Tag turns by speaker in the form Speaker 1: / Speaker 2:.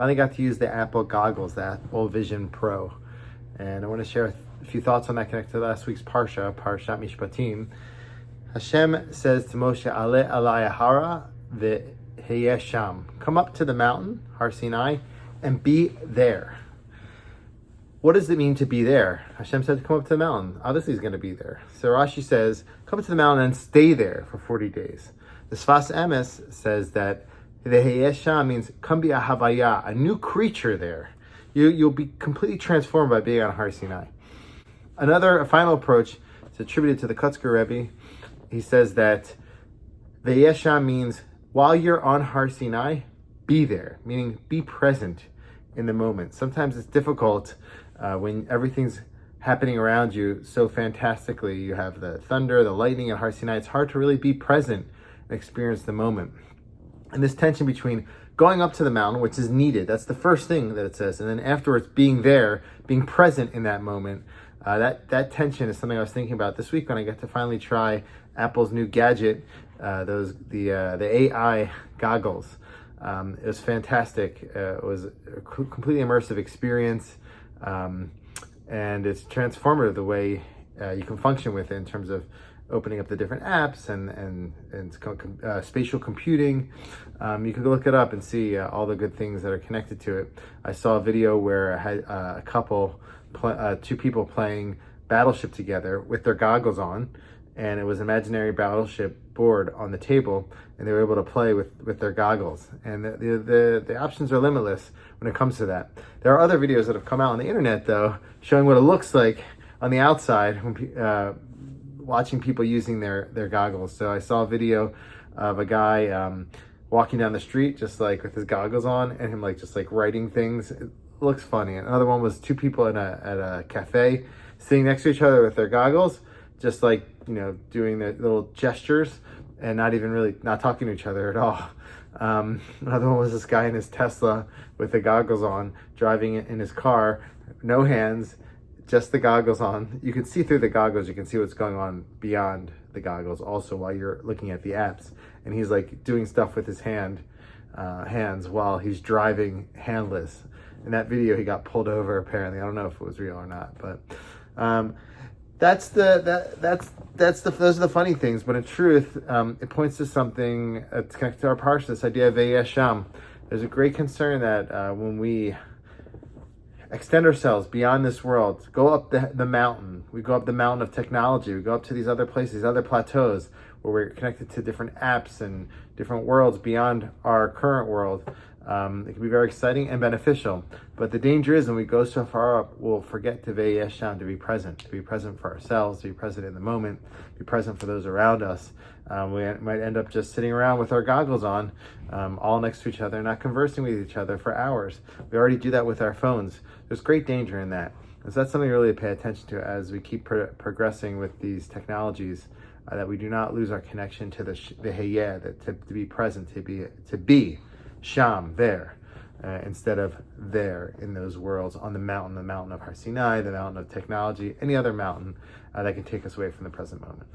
Speaker 1: finally got to use the Apple goggles, the Apple Vision Pro. And I want to share a few thoughts on that connected to last week's Parshat Mishpatim. Hashem says to Moshe, Ale alai hara v'heyeh sham. Come up to the mountain, Har Sinai, and be there. What does it mean to be there? Hashem said to come up to the mountain. Obviously he's going to be there. So Rashi says, come to the mountain and stay there for 40 days. The Sfas Emes says that v'heyeh sham means come be a havaya, a new creature there. You'll be completely transformed by being on Har Sinai. A final approach is attributed to the Kutzker Rebbe. He says that v'heyeh sham means while you're on Har Sinai, be there, meaning be present in the moment. Sometimes it's difficult when everything's happening around you so fantastically. You have the thunder, the lightning at Har Sinai. It's hard to really be present and experience the moment. And this tension between going up to the mountain, which is needed, that's the first thing that it says, and then afterwards being there, being present in that moment, that tension is something I was thinking about this week when I got to finally try Apple's new gadget, the AI goggles. It was fantastic. It was a completely immersive experience, and it's transformative the way you can function with it in terms of opening up the different apps and spatial computing. You can look it up and see all the good things that are connected to it. I saw a video where I had two people playing Battleship together with their goggles on, and it was an imaginary Battleship board on the table, and they were able to play with their goggles. And the options are limitless when it comes to that. There are other videos that have come out on the internet, though, showing what it looks like on the outside when watching people using their goggles. So I saw a video of a guy walking down the street just like with his goggles on, and him just writing things. It looks funny. Another one was two people at a cafe sitting next to each other with their goggles, just doing the little gestures and not talking to each other at all. Another one was this guy in his Tesla with the goggles on, driving in his car, no hands, just the goggles on. You can see through the goggles, you can see what's going on beyond the goggles also while you're looking at the apps. And he's doing stuff with his hands while he's driving handless. In that video, he got pulled over apparently. I don't know if it was real or not, but those are the funny things. But in truth, it points to something that's connected to our parsha, this idea of v'heyeh sham. There's a great concern that when we extend ourselves beyond this world, go up the mountain. We go up the mountain of technology. We go up to these other places, other plateaus where we're connected to different apps and different worlds beyond our current world. It can be very exciting and beneficial. But the danger is when we go so far up, we'll forget to v'heyeh sham, to be present for ourselves, to be present in the moment, be present for those around us. We might end up just sitting around with our goggles on, all next to each other, not conversing with each other for hours. We already do that with our phones. There's great danger in that. And so that's something really to pay attention to as we keep progressing with these technologies, that we do not lose our connection to the v'heyeh, that to be present, to be sham, there, instead of there in those worlds on the mountain of Har Sinai, the mountain of technology, any other mountain that can take us away from the present moment.